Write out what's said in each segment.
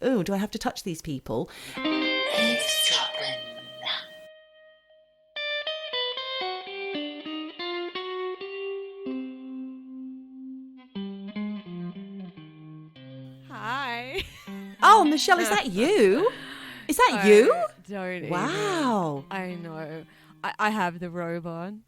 oh, do I have to touch these people? Eavesdroppin. Hi. Oh, Michelle, is that you? Is that you? Don't Wow. even. I know. I have the robe on.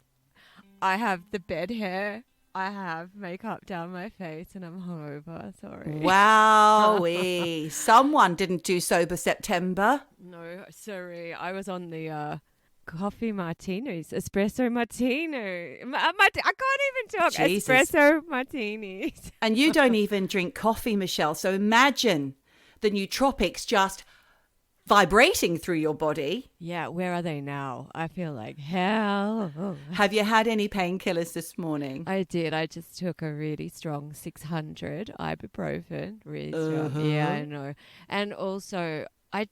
I have the bed hair. I have makeup down my face and I'm hungover. Sorry. Wowee. Someone didn't do Sober September. No, sorry. I was on the coffee martinis, espresso martini. I can't even talk. Jesus. Espresso martinis. And you don't even drink coffee, Michelle. So imagine the nootropics just vibrating through your body. Yeah, where are they now? I feel like hell. Have you had any painkillers this morning? I did. I just took a really strong 600 ibuprofen. Really strong. Yeah, I know. And also, I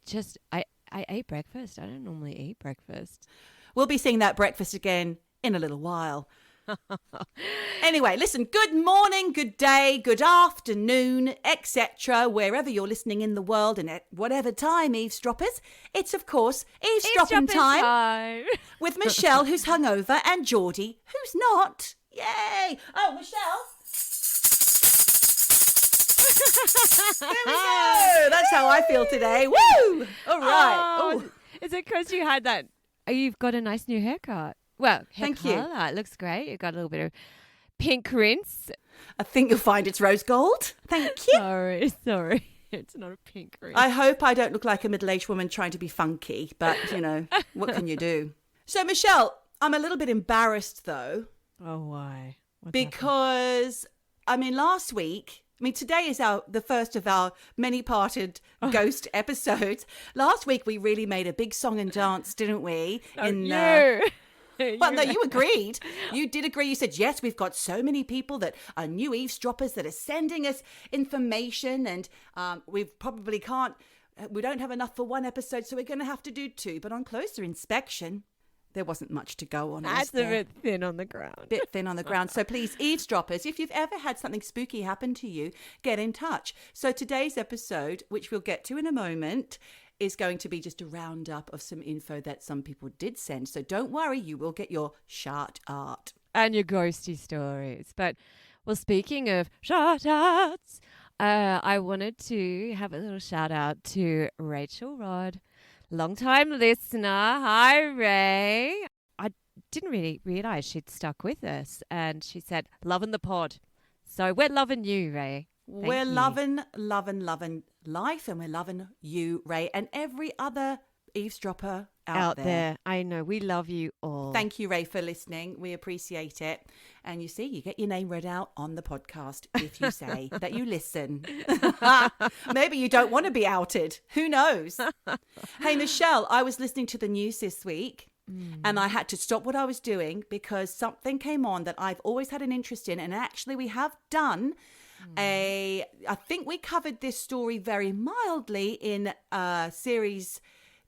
ate breakfast. I don't normally eat breakfast. We'll be seeing that breakfast again in a little while. Anyway, listen, good morning, good day, good afternoon, etc. Wherever you're listening in the world and at whatever time, eavesdroppers. It's, of course, eavesdropping time with Michelle, who's hungover, and Geordie, who's not. Yay! Oh, Michelle. There we go. That's how I feel today. Woo! All right. Oh, is it because you had that? You've got a nice new haircut. Well, thank you. It looks great. You've got a little bit of pink rinse. I think you'll find it's rose gold. Thank you. Sorry. It's not a pink rinse. I hope I don't look like a middle-aged woman trying to be funky, but, what can you do? So, Michelle, I'm a little bit embarrassed, though. Oh, why? Because, last week... today is the first of our many-parted ghost episodes. Last week, we really made a big song and dance, didn't we? Well, no, you agreed. You did agree. You said, yes, we've got so many people that are new eavesdroppers that are sending us information, and we don't have enough for one episode, so we're going to have to do two. But on closer inspection, there wasn't much to go on. That's a bit thin on the ground. So please, eavesdroppers, if you've ever had something spooky happen to you, get in touch. So today's episode, which we'll get to in a moment, is going to be just a roundup of some info that some people did send. So don't worry, you will get your shout out. And your ghosty stories. But, well, speaking of shout outs, I wanted to have a little shout out to Rachel Rod. Long-time listener. Hi, Ray. I didn't really realise she'd stuck with us. And she said, loving the pod. So we're loving you, Ray. We're loving life, and we're loving you, Ray, and every other eavesdropper out there. I know. We love you all. Thank you, Ray, for listening. We appreciate it. And you see, you get your name read out on the podcast if you say that you listen. Maybe you don't want to be outed. Who knows? Hey, Michelle, I was listening to the news this week. And I had to stop what I was doing because something came on that I've always had an interest in. And actually, we have done I think we covered this story very mildly in series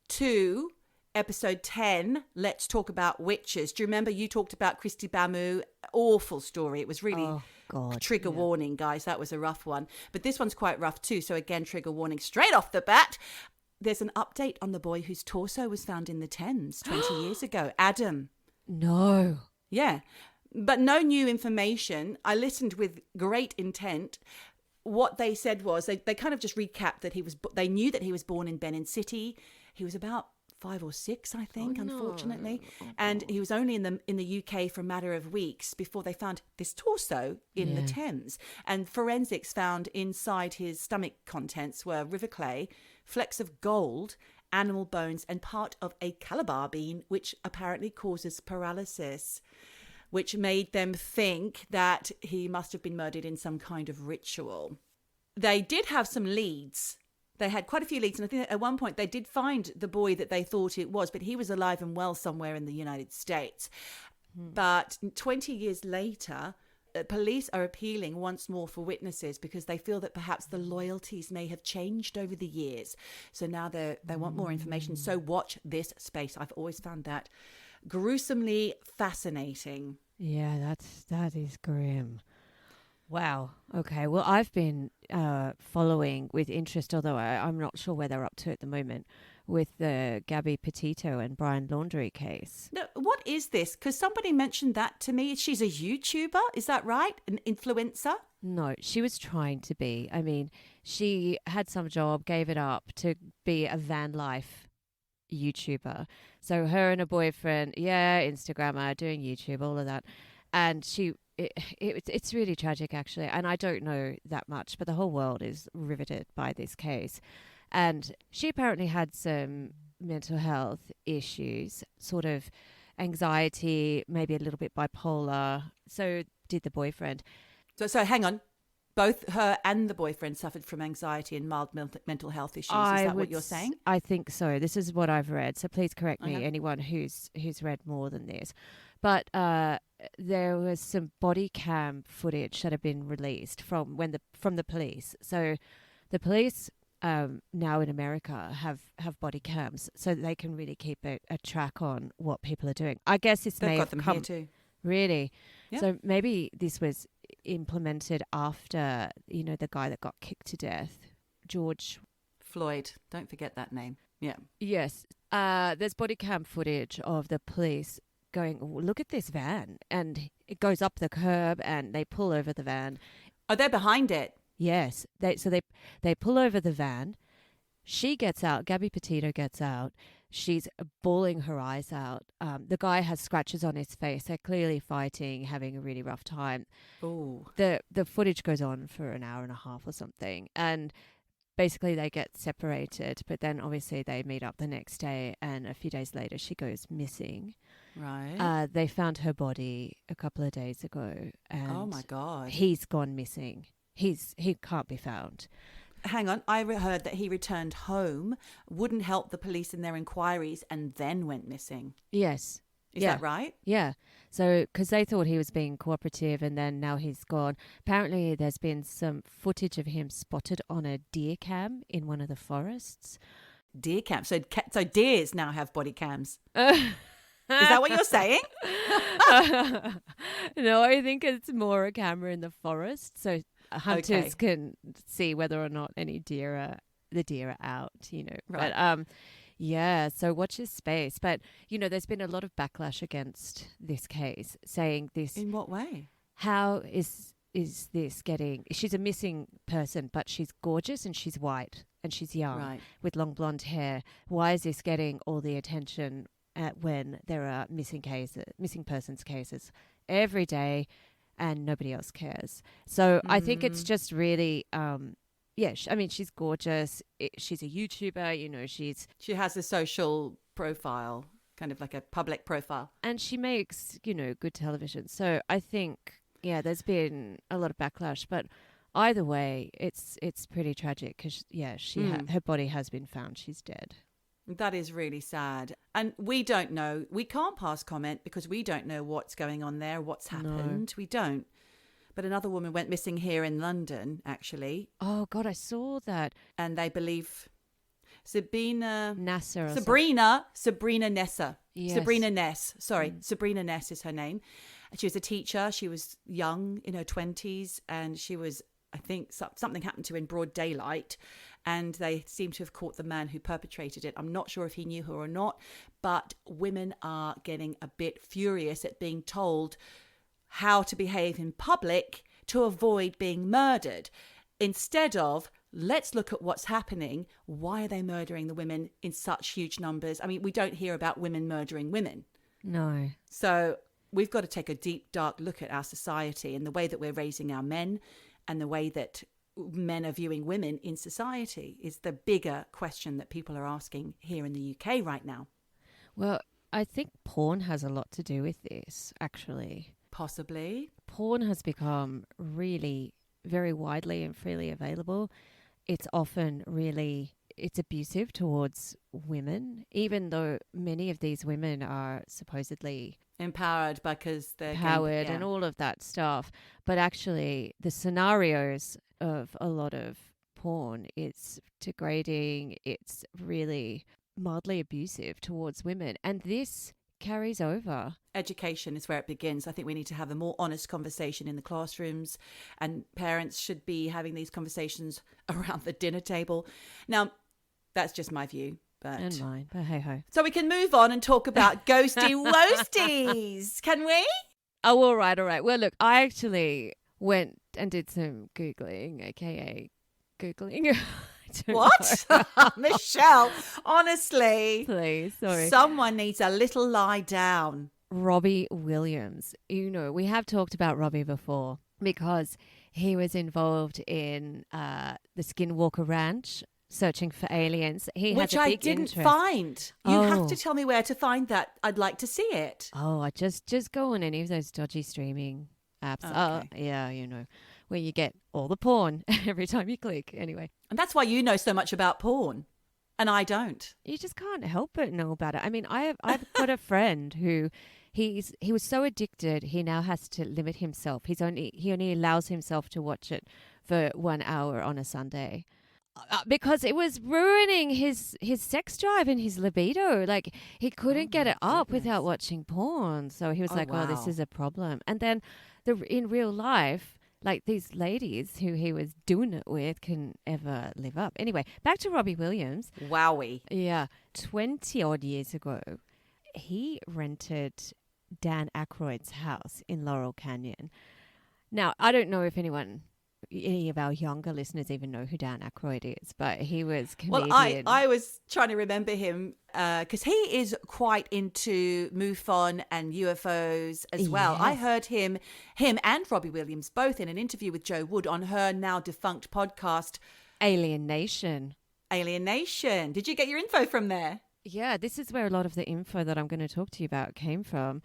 2, episode 10, Let's Talk About Witches. Do you remember you talked about Christy Bamu? Awful story. It was really trigger warning, guys. That was a rough one. But this one's quite rough too. So again, trigger warning straight off the bat. There's an update on the boy whose torso was found in the Thames 20 years ago. Adam. No. Yeah. But no new information. I listened with great intent. What they said was they kind of just recapped that they knew that he was born in Benin City. He was about 5 or 6, I think, unfortunately. And he was only in the UK for a matter of weeks before they found this torso in the Thames. And forensics found inside his stomach contents were river clay, flecks of gold, animal bones, and part of a calabar bean, which apparently causes paralysis, which made them think that he must have been murdered in some kind of ritual. They did have some leads. They had quite a few leads, and I think at one point they did find the boy that they thought it was, but he was alive and well somewhere in the United States. But 20 years later, police are appealing once more for witnesses because they feel that perhaps the loyalties may have changed over the years. So now they want more information. So watch this space. I've always found that gruesomely fascinating. Yeah, that is grim. Wow. Okay. Well, I've been following with interest, although I'm not sure where they're up to at the moment, with the Gabby Petito and Brian Laundrie case. No, what is this? Because somebody mentioned that to me. She's a YouTuber. Is that right? An influencer? No, she was trying to be. I mean, she had some job, gave it up to be a van life YouTuber. So her and her boyfriend, Instagrammer, doing YouTube, all of that. And it's really tragic, actually. And I don't know that much, but the whole world is riveted by this case. And she apparently had some mental health issues, sort of anxiety, maybe a little bit bipolar. So did the boyfriend. So hang on. Both her and the boyfriend suffered from anxiety and mild mental health issues. Is that what you're saying? I think so. This is what I've read. So please correct me, anyone who's read more than this. But there was some body cam footage that had been released from the police. So the police now in America have body cams, so they can really keep a track on what people are doing. I guess this may have come here too. Really. Yeah. So maybe this was implemented after, the guy that got kicked to death, George Floyd. Don't forget that name. Yeah. Yes. There's body cam footage of the police going, look at this van. And it goes up the curb and they pull over the van. Oh, they're behind it. Yes. They pull over the van. She gets out. Gabby Petito gets out. She's bawling her eyes out. The guy has scratches on his face. They're clearly fighting, having a really rough time. Oh. The footage goes on for an hour and a half or something. And basically they get separated. But then obviously they meet up the next day. And a few days later, she goes missing. Right. They found her body a couple of days ago. And oh, my God. He's gone missing. He can't be found. Hang on. I heard that he returned home, wouldn't help the police in their inquiries, and then went missing. Yes. Is that right? Yeah. So, because they thought he was being cooperative and then now he's gone. Apparently, there's been some footage of him spotted on a deer cam in one of the forests. Deer cam. So deers now have body cams. Is that what you're saying? No, I think it's more a camera in the forest. So hunters can see whether or not the deer are out, Right. But yeah, so watch this space. But there's been a lot of backlash against this case, saying this. In what way? How is this getting? She's a missing person, but she's gorgeous and she's white and she's young with long blonde hair. Why is this getting all the attention when there are missing persons cases every day? And nobody else cares. So I think it's just really, she's gorgeous. She's a YouTuber, She has a social profile, kind of like a public profile. And she makes, good television. So I think, there's been a lot of backlash. But either way, it's pretty tragic because, her body has been found. She's dead. That is really sad. And we don't know. We can't pass comment because we don't know what's going on there, what's happened. No. We don't. But another woman went missing here in London, actually. Oh, God, I saw that. And they believe Sabrina Nessa. Sabrina Nessa. Yes. Sabrina Ness. Sorry, Sabrina Ness is her name. And she was a teacher. She was young, in her 20s. And she was, I think, something happened to her in broad daylight. And they seem to have caught the man who perpetrated it. I'm not sure if he knew her or not, but women are getting a bit furious at being told how to behave in public to avoid being murdered. Instead of, let's look at what's happening. Why are they murdering the women in such huge numbers? I mean, we don't hear about women murdering women. No. So we've got to take a deep, dark look at our society and the way that we're raising our men and the way that men are viewing women in society is the bigger question that people are asking here in the UK right now. Well, I think porn has a lot to do with this, actually. Possibly. Porn has become really very widely and freely available. It's often it's abusive towards women, even though many of these women are supposedly empowered because they're empowered and all of that stuff. But actually the scenarios of a lot of porn, it's degrading, it's really mildly abusive towards women. And this carries over. Education is where it begins. I think we need to have a more honest conversation in the classrooms, and parents should be having these conversations around the dinner table. Now, that's just my view. And mine, but hey ho. So we can move on and talk about ghosty woasties, can we? Oh, all right. Well, look, I actually went and did some Googling, aka Googling. What? Michelle, honestly. Please, sorry. Someone needs a little lie down. Robbie Williams. You know, we have talked about Robbie before because he was involved in the Skinwalker Ranch, searching for aliens. Which I didn't find. You have to tell me where to find that. I'd like to see it. Oh, I just go on any of those dodgy streaming apps. Okay. Yeah, you know, where you get all the porn every time you click. Anyway. And that's why you know so much about porn. And I don't. You just can't help but know about it. I mean, I've got a friend who he was so addicted he now has to limit himself. He only allows himself to watch it for 1 hour on a Sunday. Because it was ruining his sex drive and his libido. Like, he couldn't get it up without watching porn. So he was wow, this is a problem. And then in real life, like, these ladies who he was doing it with couldn't ever live up. Anyway, back to Robbie Williams. Wowie. Yeah. 20-odd years ago, he rented Dan Ackroyd's house in Laurel Canyon. Now, I don't know if any of our younger listeners even know who Dan Ackroyd is, but he was comedian. Well, I was trying to remember him because he is quite into MUFON and UFOs as well. Yes. I heard him and Robbie Williams both in an interview with Jo Wood on her now defunct podcast, Alien Nation. Did you get your info from there? Yeah, this is where a lot of the info that I'm going to talk to you about came from.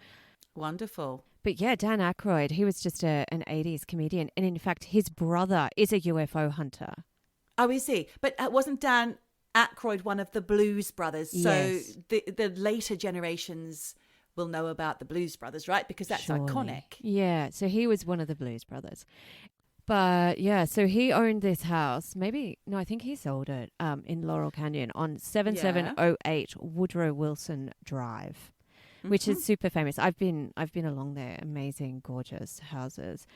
Wonderful. But yeah, Dan Ackroyd, he was just an 80s comedian. And in fact, his brother is a UFO hunter. Oh, is he? But wasn't Dan Ackroyd one of the Blues Brothers? Yes. So the later generations will know about the Blues Brothers, right? Because that's iconic. Yeah, so he was one of the Blues Brothers. But yeah, so he owned this house. I think he sold it in Laurel Canyon on 7708 Woodrow Wilson Drive. Which is super famous. I've been along there. Amazing, gorgeous houses.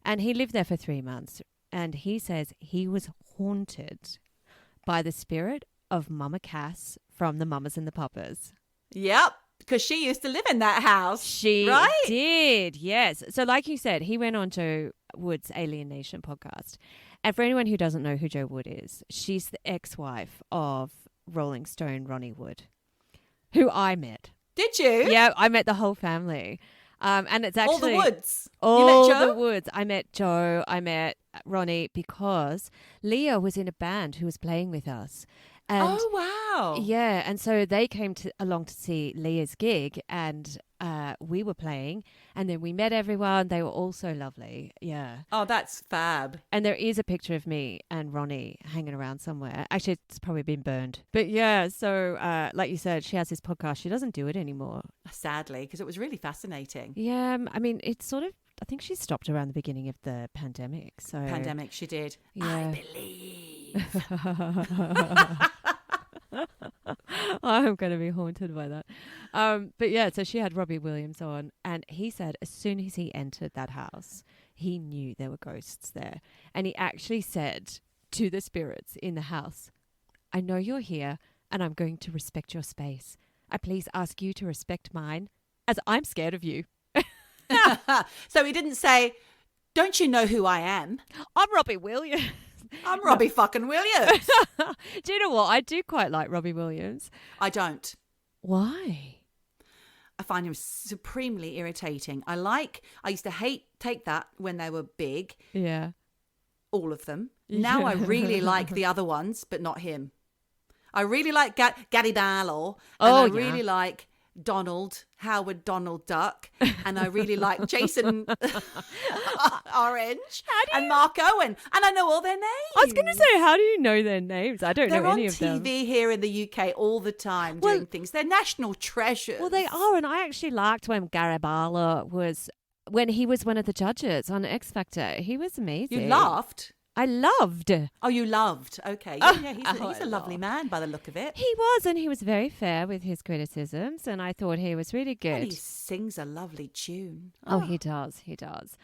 And he lived there for 3 months. And he says he was haunted by the spirit of Mama Cass from the Mamas and the Papas. Yep, because she used to live in that house. She did, yes. So like you said, he went on Jo Wood's Alien Nation podcast. And for anyone who doesn't know who Jo Wood is, she's the ex-wife of Rolling Stone Ronnie Wood, who I met. Did you? Yeah, I met the whole family. And it's actually... All the Woods. All you met Jo? the Woods. I met Jo. I met Ronnie because Leah was in a band who was playing with us. And wow. Yeah, and so they came along to see Leah's gig, and we were playing, and then we met everyone. They were all so lovely. Yeah. Oh, that's fab. And there is a picture of me and Ronnie hanging around somewhere. Actually, it's probably been burned. But yeah, so like you said, she has this podcast. She doesn't do it anymore. Sadly, because it was really fascinating. Yeah, I mean, it's sort of, I think she stopped around the beginning of the pandemic. Pandemic, she did. Yeah. I believe. I'm going to be haunted by that. But yeah, so she had Robbie Williams on, and he said as soon as he entered that house, he knew there were ghosts there. And he actually said to the spirits in the house, I know you're here, and I'm going to respect your space. I please ask you to respect mine, as I'm scared of you. So he didn't say, don't you know who I am? I'm Robbie Williams. I'm Robbie fucking Williams. Do you know what? I do quite like Robbie Williams. I don't. Why? I find him supremely irritating. I used to take that when they were big. Yeah. All of them. Now I really like the other ones, but not him. I really like Gary Barlow. And I really like Howard Donald Duck, and I really like Jason Orange and Mark Owen, and I know all their names. I was going to say, how do you know their names? I don't know any of them. They're on TV here in the UK all the time doing things. They're national treasures. Well, they are, and I actually liked when Gary Barlow when he was one of the judges on X Factor. He was amazing. You laughed? I loved. Oh, you loved. Okay. Yeah, he's a lovely man by the look of it. He was, and he was very fair with his criticisms, and I thought he was really good. And he sings a lovely tune. Oh, he does. He does.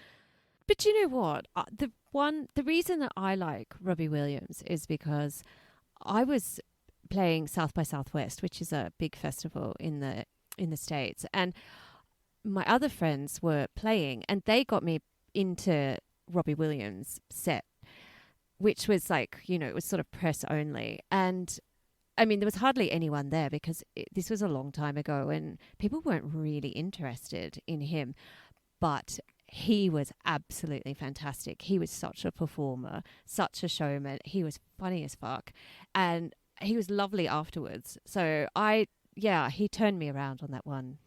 But you know what? The reason that I like Robbie Williams is because I was playing South by Southwest, which is a big festival in the States, and my other friends were playing, and they got me into Robbie Williams' set, which was like, it was sort of press only. And I mean, there was hardly anyone there because this was a long time ago and people weren't really interested in him. But he was absolutely fantastic. He was such a performer, such a showman. He was funny as fuck. And he was lovely afterwards. So he turned me around on that one.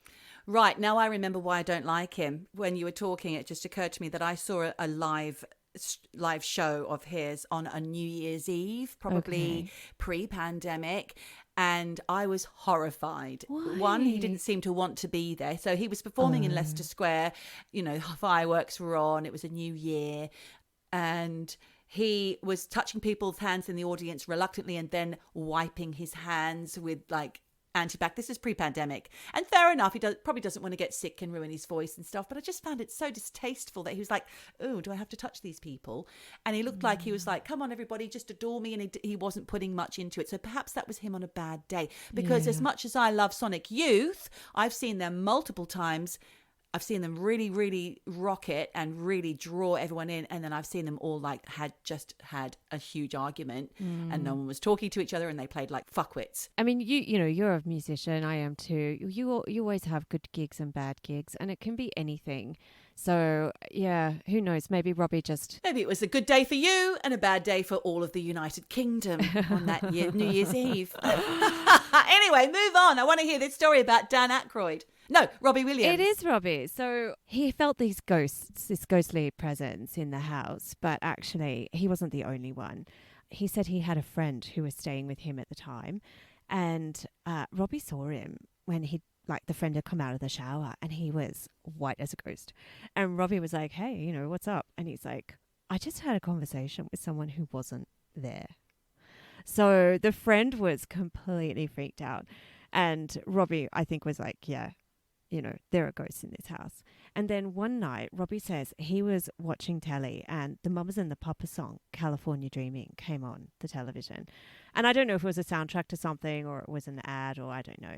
Right. Now I remember why I don't like him. When you were talking, it just occurred to me that I saw a live show of his on a New Year's Eve, probably pre-pandemic, and I was horrified. Why? One, he didn't seem to want to be there. So he was performing in Leicester Square, fireworks were on, it was a new year, and he was touching people's hands in the audience reluctantly and then wiping his hands with like antibac. This is pre-pandemic, and fair enough, he probably doesn't want to get sick and ruin his voice and stuff, but I just found it so distasteful that he was like, oh, do I have to touch these people? And he looked like he was like, come on everybody, just adore me, and he wasn't putting much into it. So perhaps that was him on a bad day, because as much as I love Sonic Youth, I've seen them multiple times. I've seen them really, really rock it and really draw everyone in. And then I've seen them all had a huge argument and no one was talking to each other and they played like fuckwits. I mean, you're a musician. I am too. You always have good gigs and bad gigs, and it can be anything. So, yeah, who knows? Maybe it was a good day for you and a bad day for all of the United Kingdom on that New Year's Eve. Anyway, move on. I want to hear this story about Dan Ackroyd. No, Robbie Williams. It is Robbie. So he felt these ghosts, this ghostly presence in the house, but actually he wasn't the only one. He said he had a friend who was staying with him at the time, and Robbie saw him when the friend had come out of the shower and he was white as a ghost. And Robbie was like, hey, what's up? And he's like, I just had a conversation with someone who wasn't there. So the friend was completely freaked out. And Robbie, I think, was like, yeah, there are ghosts in this house. And then one night, Robbie says he was watching telly and the Mamas and the Papas song, California Dreaming, came on the television. And I don't know if it was a soundtrack to something or it was an ad or I don't know.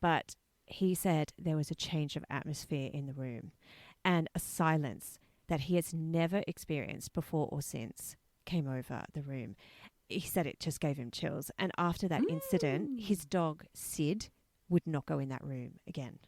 But he said there was a change of atmosphere in the room and a silence that he has never experienced before or since came over the room. He said it just gave him chills. And after that incident, his dog, Sid, would not go in that room again.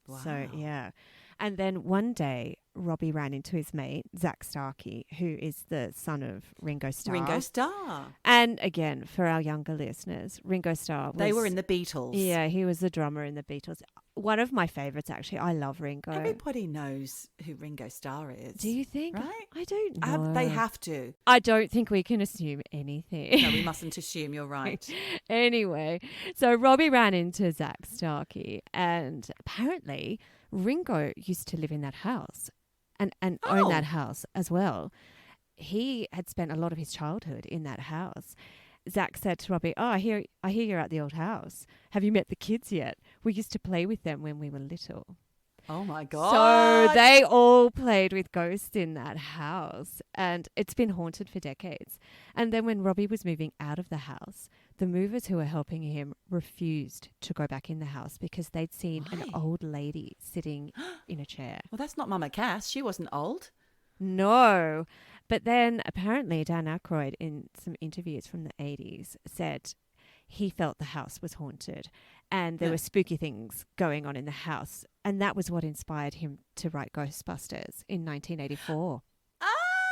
Wow. So, yeah. And then one day, Robbie ran into his mate, Zak Starkey, who is the son of Ringo Starr. Ringo Starr. And again, for our younger listeners, Ringo Starr They were in the Beatles. Yeah, he was the drummer in the Beatles. One of my favourites, actually. I love Ringo. Everybody knows who Ringo Starr is. Do you think? Right? I don't know. They have to. I don't think we can assume anything. No, we mustn't assume. You're right. Anyway, so Robbie ran into Zak Starkey, and apparently Ringo used to live in that house and own that house as well. He had spent a lot of his childhood in that house. Zak said to Robbie, I hear you're at the old house. Have you met the kids yet? We used to play with them when we were little. Oh, my God. So they all played with ghosts in that house, and it's been haunted for decades. And then when Robbie was moving out of the house, the movers who were helping him refused to go back in the house because they'd seen an old lady sitting in a chair. Well, that's not Mama Cass. She wasn't old. No. But then apparently Dan Ackroyd in some interviews from the 80s said he felt the house was haunted and there were spooky things going on in the house. And that was what inspired him to write Ghostbusters in 1984.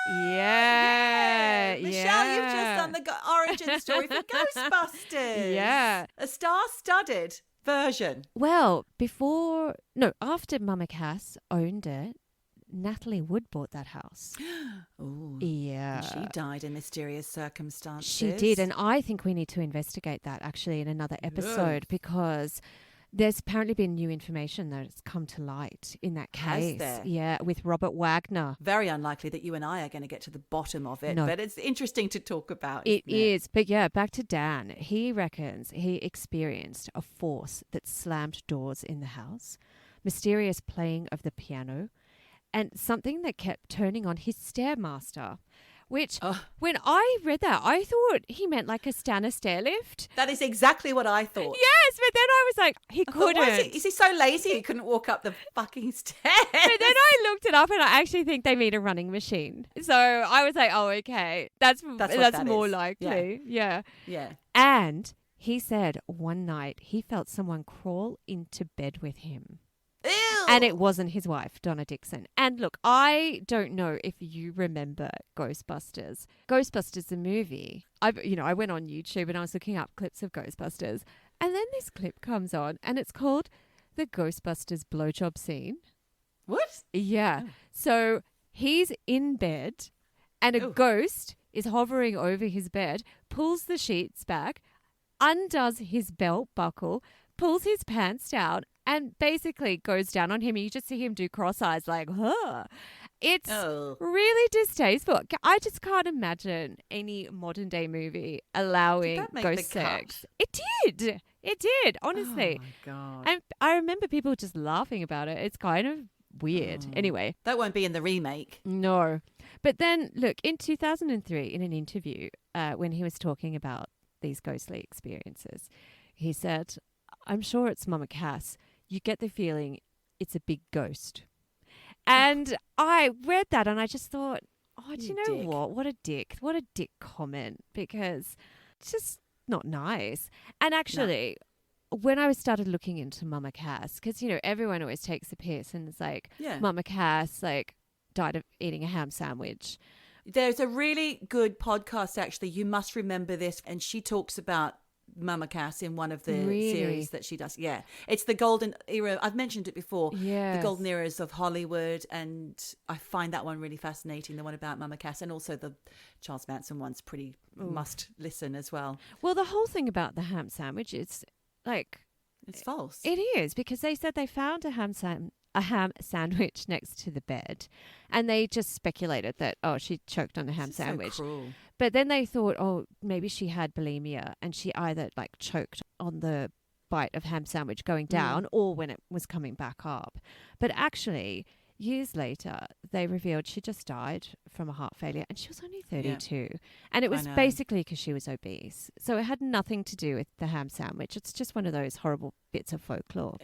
Yeah. Michelle, you've just done the origin story for Ghostbusters. Yeah. A star-studded version. Well, after Mama Cass owned it, Natalie Wood bought that house. Oh, yeah. She died in mysterious circumstances. She did, and I think we need to investigate that actually in another episode because There's apparently been new information that has come to light in that case. Has there? Yeah, with Robert Wagner. Very unlikely that you and I are going to get to the bottom of it, No. but it's interesting to talk about. It isn't is. But yeah, back to Dan. He reckons he experienced a force that slammed doors in the house, mysterious playing of the piano, and something that kept turning on his Stairmaster. Which, when I read that, I thought he meant like a stair lift. That is exactly what I thought. Yes, but then I was like, he I thought, couldn't. why is he so lazy he couldn't walk up the fucking stairs? But then I looked it up and I actually think they mean a running machine. So I was like, oh, okay. That's that more is. likely. Yeah. Yeah. And he said one night he felt someone crawl into bed with him. Ew. And it wasn't his wife, Donna Dixon. And look, I don't know if you remember Ghostbusters. Ghostbusters, the movie. I went on YouTube and I was looking up clips of Ghostbusters. And then this clip comes on and it's called the Ghostbusters blowjob scene. What? Yeah. So he's in bed and a ghost is hovering over his bed, pulls the sheets back, undoes his belt buckle, pulls his pants down, and basically goes down on him. You just see him do cross eyes like, huh. It's really distasteful. I just can't imagine any modern day movie allowing ghost sex. It did. It did, honestly. Oh, my God. And I remember people just laughing about it. It's kind of weird. Anyway. That won't be in the remake. No. But then, look, in 2003, in an interview, when he was talking about these ghostly experiences, he said, I'm sure it's Mama Cass. You get the feeling it's a big ghost. And I read that and I just thought, oh, do you know dick. what? What a dick. What a dick comment, because it's just not nice. And actually, when I started looking into Mama Cass, because, everyone always takes the piss and it's like, Mama Cass, died of eating a ham sandwich. There's a really good podcast, actually. You must remember this. And she talks about Mama Cass in one of the series that she does. Yeah. It's the golden era. I've mentioned it before. Yes. The golden eras of Hollywood. And I find that one really fascinating, the one about Mama Cass. And also the Charles Manson one's pretty must listen as well. Well, the whole thing about the ham sandwich is it's false. It is, because they said they found a ham sandwich next to the bed, and they just speculated that, she choked on a ham sandwich. So cruel. But then they thought, maybe she had bulimia and she either choked on the bite of ham sandwich going down or when it was coming back up. But actually, years later, they revealed she just died from a heart failure and she was only 32. Yeah. And it was basically because she was obese. So it had nothing to do with the ham sandwich. It's just one of those horrible bits of folklore.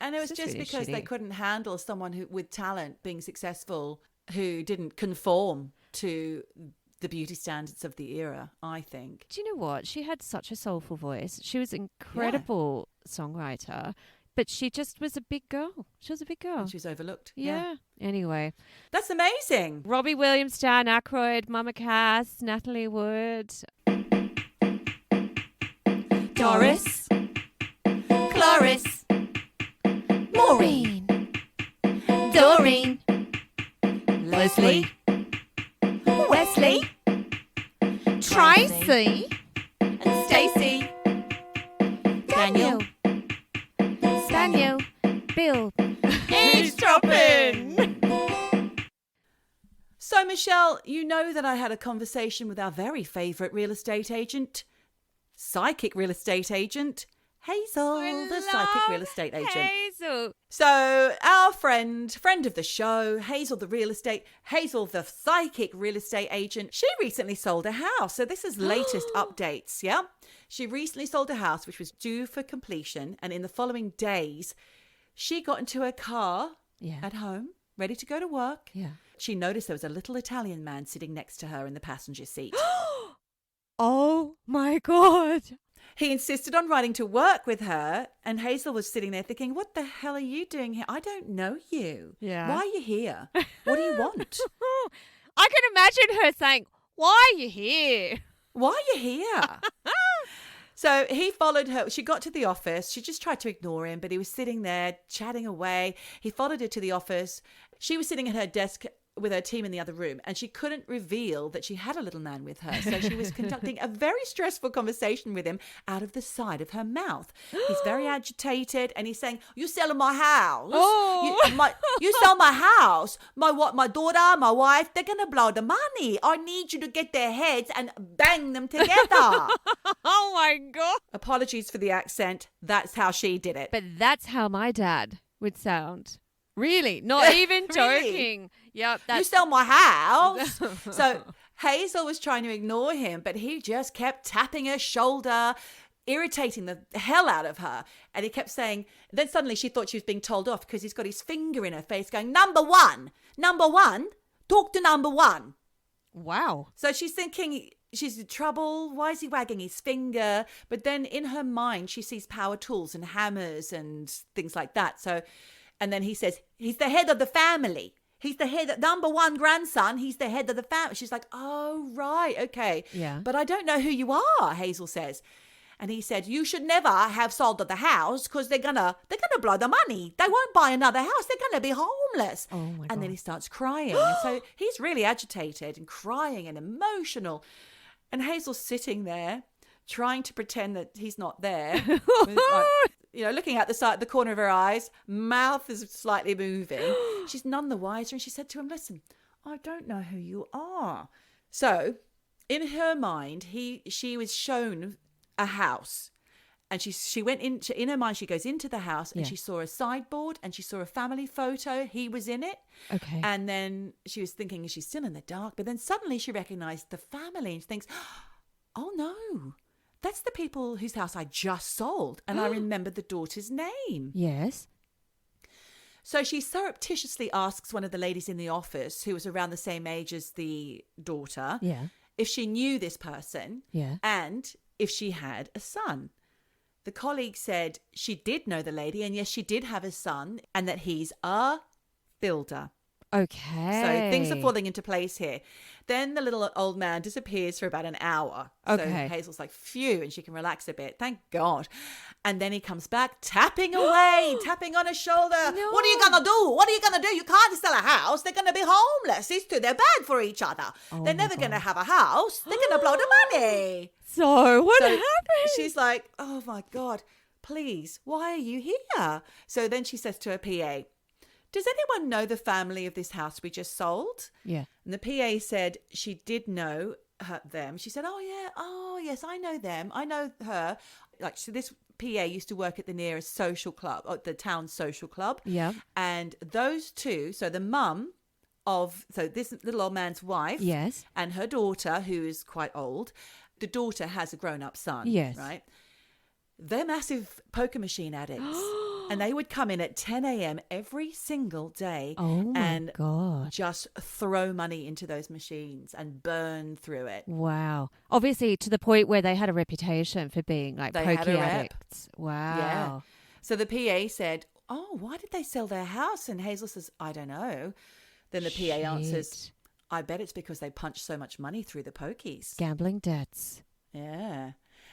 And it was just really because shitty. They couldn't handle someone with talent being successful who didn't conform to the beauty standards of the era, I think. Do you know what? She had such a soulful voice. She was an incredible songwriter, but she just was a big girl. She was a big girl. And she was overlooked. Yeah. Anyway. That's amazing. Robbie Williams, Dan Ackroyd, Mama Cass, Natalie Wood. Doris. Cloris. Maureen. Doreen. Leslie. Wesley. Tracy. And Stacey. Daniel. Daniel. Bill. Eavesdroppin. So, Michelle, you know that I had a conversation with our very favourite real estate agent, psychic real estate agent, Hazel, the psychic real estate agent. Hazel. So our friend of the show, Hazel the psychic real estate agent, she recently sold a house. So this is latest updates, yeah? She recently sold a house which was due for completion, and in the following days, she got into her car at home, ready to go to work. Yeah. She noticed there was a little Italian man sitting next to her in the passenger seat. Oh my God. He insisted on riding to work with her, and Hazel was sitting there thinking, what the hell are you doing here? I don't know you. Yeah. Why are you here? What do you want? I can imagine her saying, why are you here? Why are you here? So he followed her. She got to the office. She just tried to ignore him, but he was sitting there chatting away. He followed her to the office. She was sitting at her desk with her team in the other room, and she couldn't reveal that she had a little man with her. So she was conducting a very stressful conversation with him out of the side of her mouth. He's very agitated, and he's saying, "You selling my house? You sell my house? My daughter, my wife, they're gonna blow the money. I need you to get their heads and bang them together." Oh my God. Apologies for the accent. That's how she did it. But that's how my dad would sound. Really, not even Really? joking. Yep. You sell my house. So Hazel was trying to ignore him, but he just kept tapping her shoulder, irritating the hell out of her. And he kept saying, then suddenly she thought she was being told off because he's got his finger in her face going, number one, talk to number one. Wow. So she's thinking she's in trouble. Why is he wagging his finger? But then in her mind, she sees power tools and hammers and things like that. So, and then he says, he's the head of the family. He's the head, number one grandson. He's the head of the family. She's like, oh, right. Okay. Yeah. But I don't know who you are, Hazel says. And he said, you should never have sold the house because they're gonna blow the money. They won't buy another house. They're gonna be homeless. Oh my God. And then he starts crying. And so he's really agitated and crying and emotional. And Hazel's sitting there trying to pretend that he's not there. Looking at the corner of her eyes, mouth is slightly moving. She's none the wiser. And she said to him, listen, I don't know who you are. So in her mind, she was shown a house, and she went in her mind, she goes into the house and she saw a sideboard and she saw a family photo. He was in it. Okay. And then she was thinking, is she still in the dark? But then suddenly she recognized the family and she thinks, oh no, that's the people whose house I just sold. And I remembered the daughter's name. Yes. So she surreptitiously asks one of the ladies in the office, who was around the same age as the daughter, if she knew this person and if she had a son. The colleague said she did know the lady, and yes, she did have a son, and that he's a builder. Okay. So things are falling into place here. Then the little old man disappears for about an hour. Okay. So Hazel's like, phew, and she can relax a bit. Thank God. And then he comes back tapping away, tapping on her shoulder. No. What are you going to do? What are you going to do? You can't sell a house. They're going to be homeless. These two, they're bad for each other. They're never going to have a house. They're going to blow the money. So what happened? She's like, oh my God, please, why are you here? So then she says to her PA, does anyone know the family of this house we just sold? Yeah. And the PA said she did know them. She said, oh yes, I know them. I know her. So this PA used to work at the nearest social club, or the town social club. Yeah. And those two, so the mum of, this little old man's wife. Yes. And her daughter, who is quite old. The daughter has a grown-up son. Yes. Right? They're massive poker machine addicts. And they would come in at 10 a.m. every single day and just throw money into those machines and burn through it. Wow. Obviously, to the point where they had a reputation for being like pokey addicts. Wow. Yeah. So the PA said, oh, why did they sell their house? And Hazel says, I don't know. Then the PA answers, I bet it's because they punched so much money through the pokies. Gambling debts. Yeah.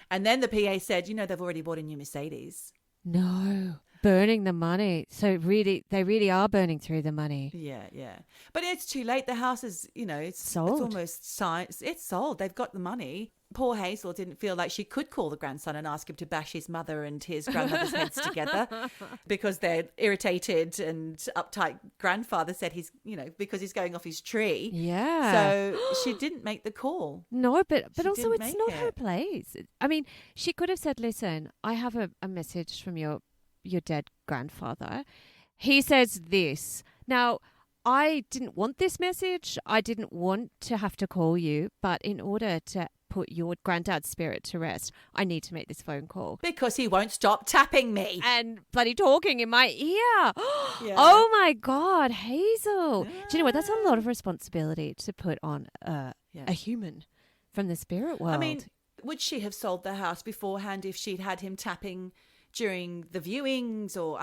And then the PA said, they've already bought a new Mercedes. No. Burning the money. So really, they really are burning through the money. Yeah. But it's too late. The house is, it's sold. It's almost science. It's sold. They've got the money. Poor Hazel didn't feel like she could call the grandson and ask him to bash his mother and his grandmother's heads together because they're irritated, and uptight grandfather said because he's going off his tree. Yeah. So she didn't make the call. No, but also it's not her place. I mean, she could have said, listen, I have a message from your dead grandfather. He says this. Now, I didn't want this message. I didn't want to have to call you, but in order to put your granddad's spirit to rest, I need to make this phone call. Because he won't stop tapping me. And bloody talking in my ear. Oh my God, Hazel. Do you know what? That's a lot of responsibility to put on a human from the spirit world. I mean, would she have sold the house beforehand if she'd had him tapping during the viewings? Or,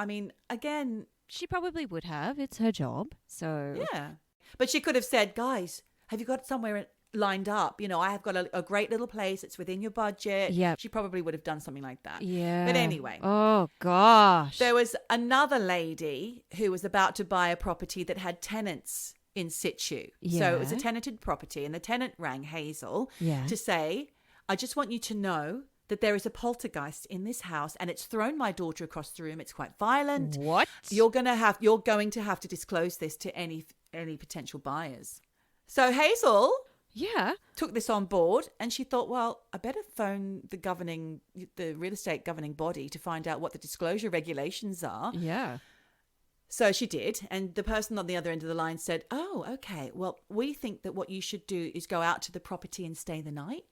again... She probably would have. It's her job. So yeah. But she could have said, guys, have you got somewhere lined up? I have got a great little place. It's within your budget. Yeah. She probably would have done something like that. Yeah. But anyway. Oh, gosh. There was another lady who was about to buy a property that had tenants in situ. Yeah. So it was a tenanted property, and the tenant rang Hazel to say, I just want you to know that there is a poltergeist in this house, and it's thrown my daughter across the room. It's quite violent. What? You're going to have to disclose this to any potential buyers. So Hazel took this on board, and she thought, well, I better phone the real estate governing body to find out what the disclosure regulations are. Yeah. So she did, and the person on the other end of the line said, oh, okay, well, we think that what you should do is go out to the property and stay the night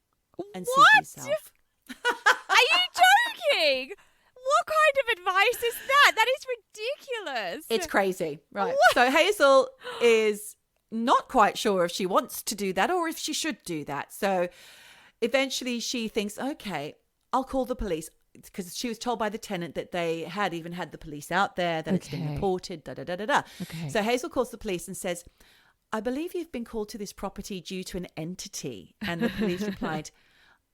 and see for yourself. Are you joking? What kind of advice is that? That is ridiculous. It's crazy, right? What? So Hazel is not quite sure if she wants to do that or if she should do that. So eventually she thinks, okay, I'll call the police, because she was told by the tenant that they had even had the police out there, that it's been reported, Okay. So Hazel calls the police and says, I believe you've been called to this property due to an entity. And the police replied,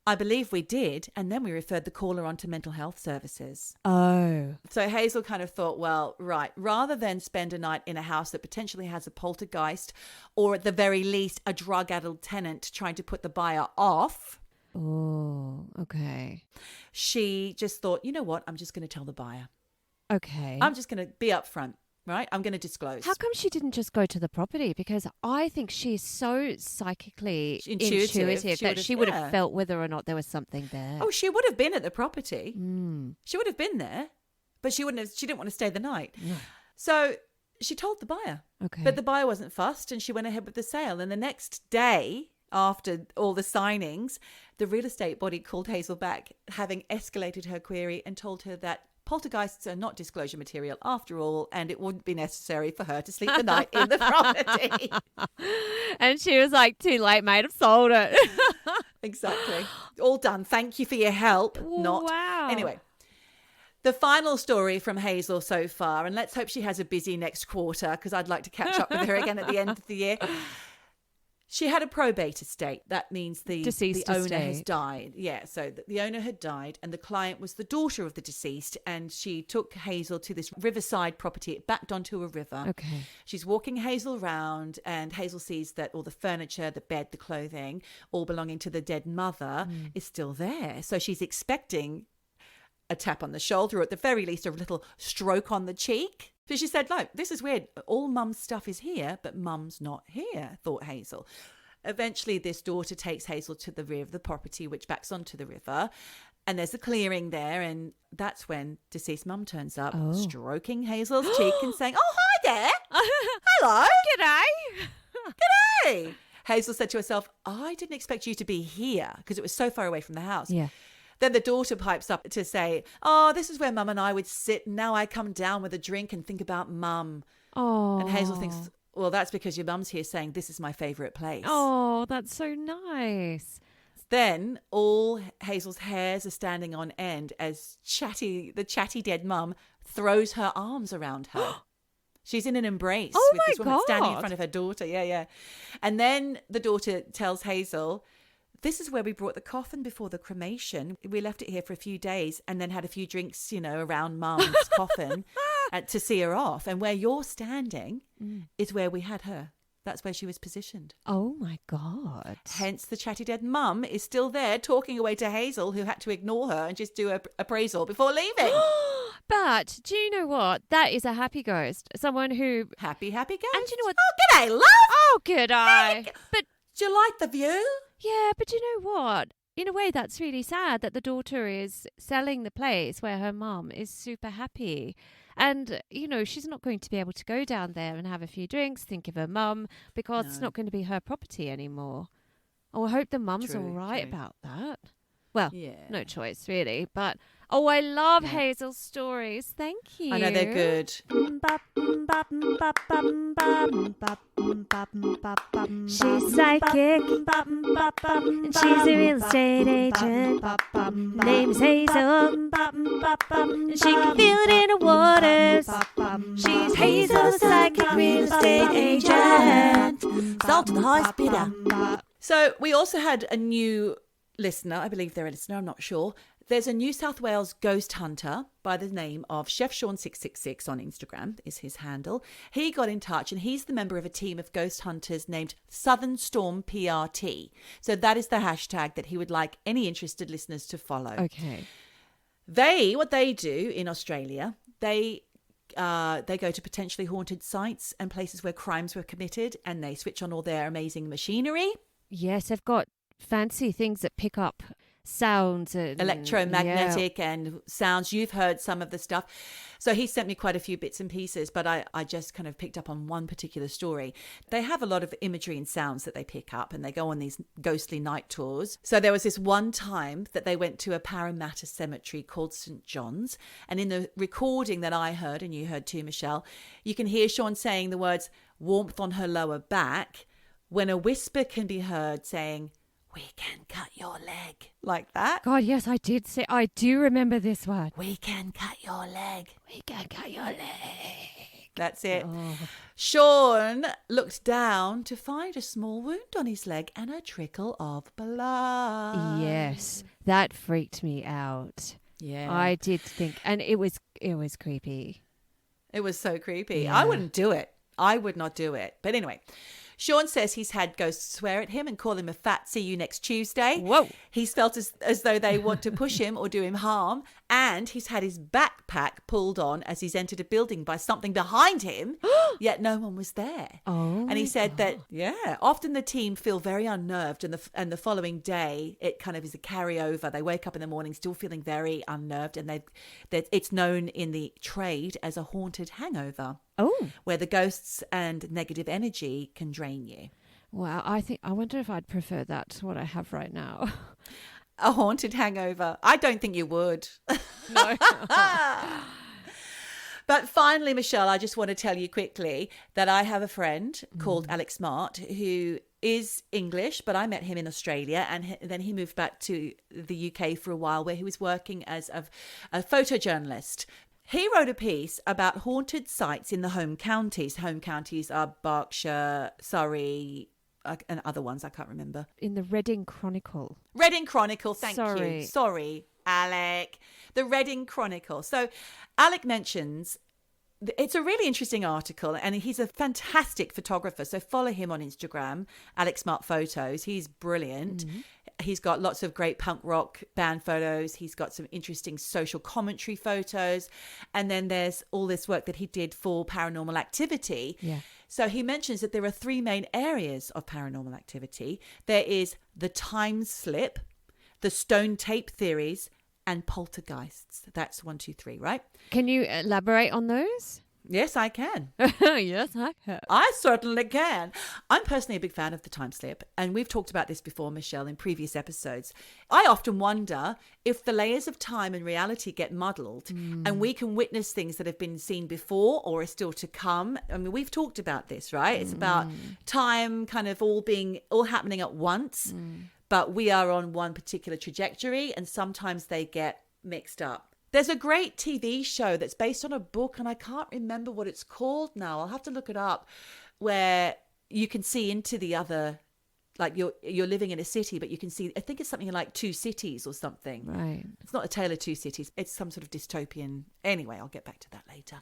I believe we did. And then we referred the caller on to mental health services. Oh. So Hazel kind of thought, well, right, rather than spend a night in a house that potentially has a poltergeist, or at the very least a drug-addled tenant trying to put the buyer off. Oh, okay. She just thought, you know what? I'm just going to tell the buyer. Okay. I'm just going to be upfront, right? I'm going to disclose. How come she didn't just go to the property? Because I think she's so psychically intuitive that she would have felt whether or not there was something there. Oh, she would have been at the property. She would have been there, but she didn't want to stay the night. No. So she told the buyer. Okay. But the buyer wasn't fussed, and she went ahead with the sale. And the next day, after all the signings, the real estate body called Hazel back, having escalated her query, and told her that poltergeists are not disclosure material after all, and it wouldn't be necessary for her to sleep the night in the property. And she was like, too late, mate, I've sold it. Exactly. All done. Thank you for your help. Wow. Anyway, the final story from Hazel so far, and let's hope she has a busy next quarter, because I'd like to catch up with her again at the end of the year. She had a probate estate. That means the owner has died. Yeah, so the owner had died, and the client was the daughter of the deceased, and she took Hazel to this riverside property. It backed onto a river. Okay. She's walking Hazel around, and Hazel sees that all the furniture, the bed, the clothing, all belonging to the dead mother is still there. So she's expecting a tap on the shoulder, or at the very least a little stroke on the cheek. So she said, look, this is weird. All mum's stuff is here, but mum's not here, thought Hazel. Eventually, this daughter takes Hazel to the rear of the property, which backs onto the river. And there's a clearing there. And that's when deceased mum turns up, stroking Hazel's cheek and saying, oh, hi there. Hello. G'day. G'day. Hazel said to herself, I didn't expect you to be here, because it was so far away from the house. Yeah. Then the daughter pipes up to say, oh, this is where mum and I would sit. And now I come down with a drink and think about mum. Oh. And Hazel thinks, well, that's because your mum's here saying this is my favourite place. Oh, that's so nice. Then all Hazel's hairs are standing on end as the chatty dead mum throws her arms around her. She's in an embrace with this woman standing in front of her daughter. Yeah. And then the daughter tells Hazel, this is where we brought the coffin before the cremation. We left it here for a few days and then had a few drinks, around mum's coffin to see her off. And where you're standing is where we had her. That's where she was positioned. Oh, my God. Hence, the chatty dead mum is still there talking away to Hazel, who had to ignore her and just do an appraisal before leaving. But do you know what? That is a happy ghost. Someone who... Happy ghost. And do you know what? Oh, g'day, love. Oh, g'day. But do you like the view? Yeah, but you know what? In a way, that's really sad that the daughter is selling the place where her mum is super happy. And, she's not going to be able to go down there and have a few drinks, think of her mum, because it's not going to be her property anymore. Oh, I hope the mum's all right about that. Well, no choice, really. But, I love Hazel's stories. Thank you. I know they're good. She's psychic, and she's a real estate agent. Name's Hazel, and she can feel it in the waters. She's Hazel, the psychic real estate agent. Sold to the highest bidder. So we also had a new listener, I believe they're a listener, I'm not sure, There's a New South Wales ghost hunter by the name of Chef Sean666 on Instagram is his handle. He got in touch and he's the member of a team of ghost hunters named Southern Storm PRT. So that is the hashtag that he would like any interested listeners to follow. Okay. What they do in Australia, they go to potentially haunted sites and places where crimes were committed, and they switch on all their amazing machinery. Yes, they've got fancy things that pick up sounds and electromagnetic and sounds. You've heard some of the stuff. So he sent me quite a few bits and pieces, but I just kind of picked up on one particular story. They have a lot of imagery and sounds that they pick up, and they go on these ghostly night tours. So there was this one time that they went to a Parramatta cemetery called St. John's, and in the recording that I heard, and you heard too, Michelle, you can hear Sean saying the words warmth on her lower back, when a whisper can be heard saying, "We can cut your leg," like that. God, yes, I do remember this one. "We can cut your leg." We can cut your leg. That's it. Oh. Sean looked down to find a small wound on his leg and a trickle of blood. Yes, that freaked me out. Yeah. I did think, and it was creepy. It was so creepy. Yeah. I wouldn't do it. I would not do it. But anyway, Sean says he's had ghosts swear at him and call him a fat "see you next Tuesday." Whoa. He's felt as though they want to push him or do him harm. And he's had his backpack pulled on as he's entered a building by something behind him, yet no one was there. Oh, and he said that, often the team feel very unnerved, and the following day it kind of is a carryover. They wake up in the morning still feeling very unnerved, and it's known in the trade as a haunted hangover. Oh. Where the ghosts and negative energy can drain you. Wow, I wonder if I'd prefer that to what I have right now. A haunted hangover. I don't think you would. No. But finally, Michelle, I just want to tell you quickly that I have a friend called Alex Smart who is English, but I met him in Australia, and then he moved back to the UK for a while where he was working as a photojournalist. He wrote a piece about haunted sites in the home counties. Home counties are Berkshire, Surrey, and other ones I can't remember. In the Reading Chronicle. Reading Chronicle, thank you. Sorry, Alec. The Reading Chronicle. So Alec mentions, it's a really interesting article, and he's a fantastic photographer. So follow him on Instagram, Alex Smart Photos. He's brilliant. Mm-hmm. He's got lots of great punk rock band photos. He's got some interesting social commentary photos. And then there's all this work that he did for Paranormal Activity. Yeah. So he mentions that there are three main areas of paranormal activity. There is the time slip, the stone tape theories, and poltergeists. That's 1, 2, 3, right? Can you elaborate on those? Yes, I can. Yes, I can. I certainly can. I'm personally a big fan of the time slip, and we've talked about this before, Michelle, in previous episodes. I often wonder if the layers of time and reality get muddled and we can witness things that have been seen before or are still to come. I mean, we've talked about this, right? It's about time kind of all happening at once, but we are on one particular trajectory, and sometimes they get mixed up. There's a great TV show that's based on a book, and I can't remember what it's called now. I'll have to look it up, where you can see into the other, like you're living in a city, but you can see, I think it's something like Two Cities or something. Right. It's not A Tale of Two Cities. It's some sort of dystopian. Anyway, I'll get back to that later.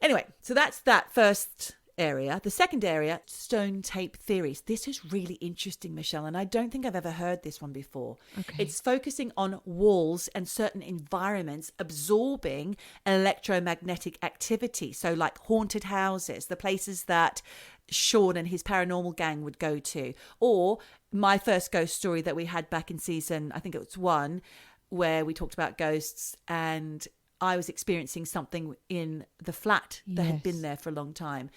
Anyway, so that's that first area. The second area, stone tape theories. This is really interesting, Michelle, and I don't think I've ever heard this one before. Okay. It's focusing on walls and certain environments absorbing electromagnetic activity. So like haunted houses, the places that Sean and his paranormal gang would go to. Or my first ghost story that we had back in season, I think it was 1, where we talked about ghosts, and I was experiencing something in the flat that had been there for a long time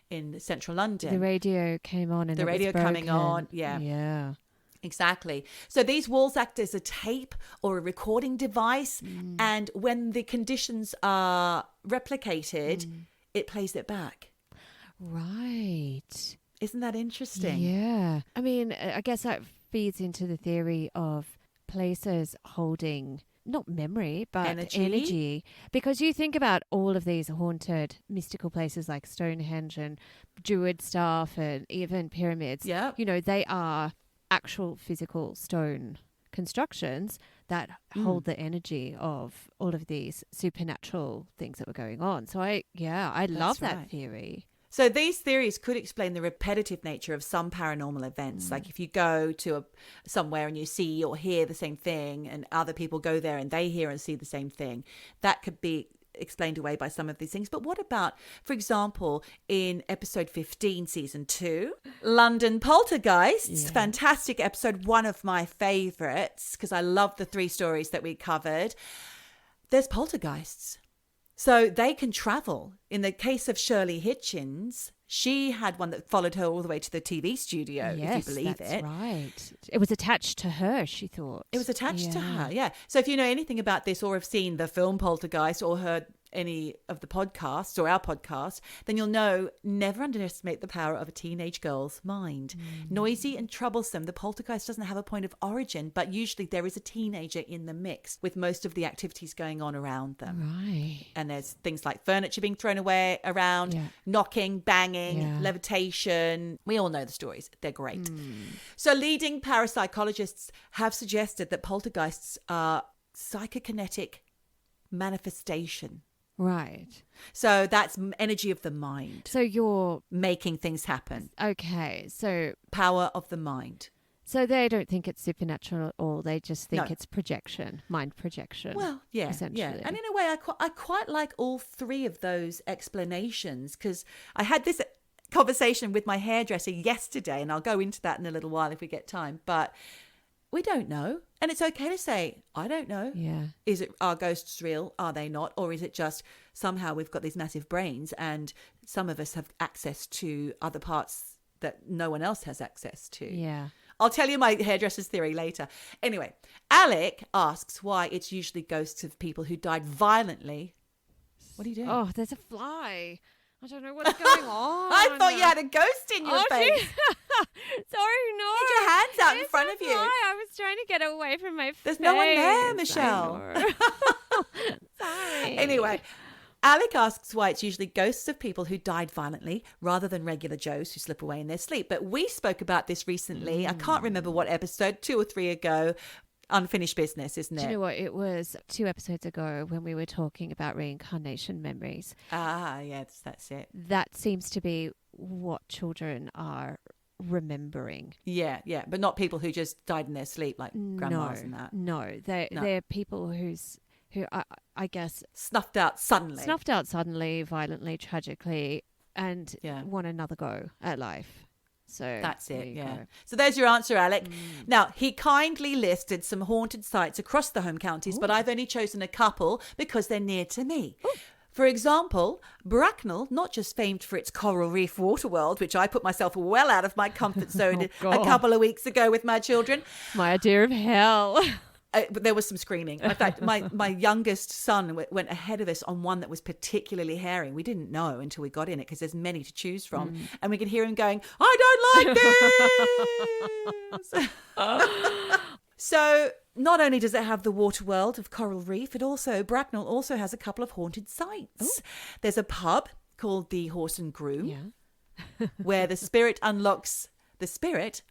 in central London. The radio came on and the radio coming on. Yeah. Exactly. So these walls act as a tape or a recording device. And when the conditions are replicated, it plays it back. Right. Isn't that interesting? Yeah. I mean, I guess that feeds into the theory of places holding not memory, but energy. Because you think about all of these haunted, mystical places like Stonehenge and Druid stuff and even pyramids. Yeah. You know, they are actual physical stone constructions that hold the energy of all of these supernatural things that were going on. So I love that theory. So these theories could explain the repetitive nature of some paranormal events. Like if you go to somewhere and you see or hear the same thing, and other people go there and they hear and see the same thing, that could be explained away by some of these things. But what about, for example, in episode 15, season 2, London Poltergeists, fantastic episode, one of my favorites, because I love the 3 stories that we covered. There's poltergeists. So they can travel. In the case of Shirley Hitchens, she had one that followed her all the way to the TV studio, if you believe it. Right. It was attached to her, she thought. It was attached to her, yeah. So if you know anything about this or have seen the film Poltergeist or heard any of the podcasts or our podcast, then you'll know never underestimate the power of a teenage girl's mind. Noisy and troublesome, the poltergeist doesn't have a point of origin, but usually there is a teenager in the mix with most of the activities going on around them. Right. And there's things like furniture being thrown away around, knocking, banging, levitation. We all know the stories. They're great. So leading parapsychologists have suggested that poltergeists are psychokinetic manifestation. Right. So that's energy of the mind. So you're making things happen. Okay. So power of the mind. So they don't think it's supernatural at all. They just think it's projection, mind projection. Well, yeah, essentially. yeah. And in a way, I quite like all 3 of those explanations, because I had this conversation with my hairdresser yesterday, and I'll go into that in a little while if we get time. But we don't know. And it's okay to say, I don't know. Yeah. Are ghosts real? Are they not? Or is it just somehow we've got these massive brains and some of us have access to other parts that no one else has access to? Yeah. I'll tell you my hairdresser's theory later. Anyway, Alec asks why it's usually ghosts of people who died violently. What are you doing? Oh, there's a fly. I don't know what's going on. I thought you had a ghost in your face. Sorry, no. Put your hands out in front of you. I was trying to get away from my face. There's no one there, Michelle. Sorry. Anyway, Alec asks why it's usually ghosts of people who died violently rather than regular Joes who slip away in their sleep. But we spoke about this recently. I can't remember what episode, 2 or 3 ago. Unfinished business, isn't it? Do you know what? It was 2 episodes ago when we were talking about reincarnation memories. Ah, yes, that's it. That seems to be what children are remembering. Yeah, yeah, but not people who just died in their sleep, like grandmas and that. No, they're people who I guess snuffed out suddenly, violently, tragically, and want another go at life. So that's it, yeah. So there's your answer, Alec. Now, he kindly listed some haunted sites across the home counties, but I've only chosen a couple because they're near to me. Ooh. For example, Bracknell, not just famed for its coral reef water world, which I put myself well out of my comfort zone a couple of weeks ago with my children. My idea of hell. But there was some screaming. In fact, my youngest son went ahead of us on one that was particularly hairy. We didn't know until we got in it because there's many to choose from. And we could hear him going, I don't like this. So not only does it have the water world of Coral Reef, Bracknell also has a couple of haunted sites. Ooh. There's a pub called the Horse and Groom where the spirit unlocks the spirit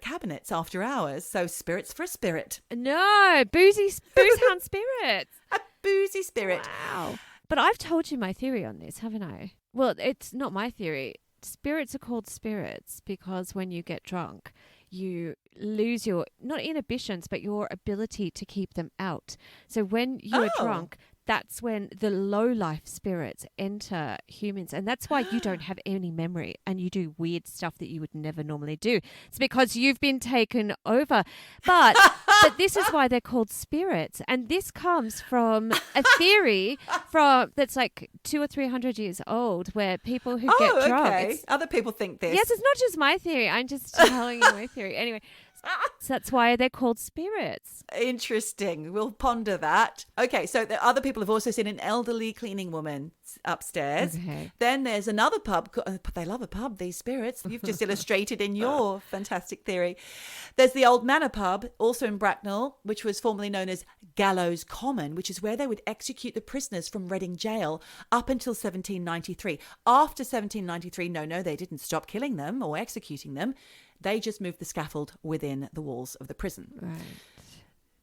cabinets after hours. So spirits for a spirit. No, booze hound spirits. A boozy spirit. Wow. But I've told you my theory on this, haven't I? Well, it's not my theory. Spirits are called spirits because when you get drunk, you lose your, not inhibitions, but your ability to keep them out. So when you're drunk, that's when the low-life spirits enter humans. And that's why you don't have any memory and you do weird stuff that you would never normally do. It's because you've been taken over. But this is why they're called spirits. And this comes from a theory that's like 200 or 300 years old where people who get drunk. Okay. Other people think this. Yes, it's not just my theory. I'm just telling you my theory. Anyway. So that's why they're called spirits. Interesting. We'll ponder that. Okay, so the other people have also seen an elderly cleaning woman upstairs. Okay. Then there's another pub. They love a pub, these spirits. You've just illustrated in your fantastic theory. There's the Old Manor pub, also in Bracknell, which was formerly known as Gallows Common, which is where they would execute the prisoners from Reading Jail up until 1793. After 1793, no, they didn't stop killing them or executing them. They just moved the scaffold within the walls of the prison. Right.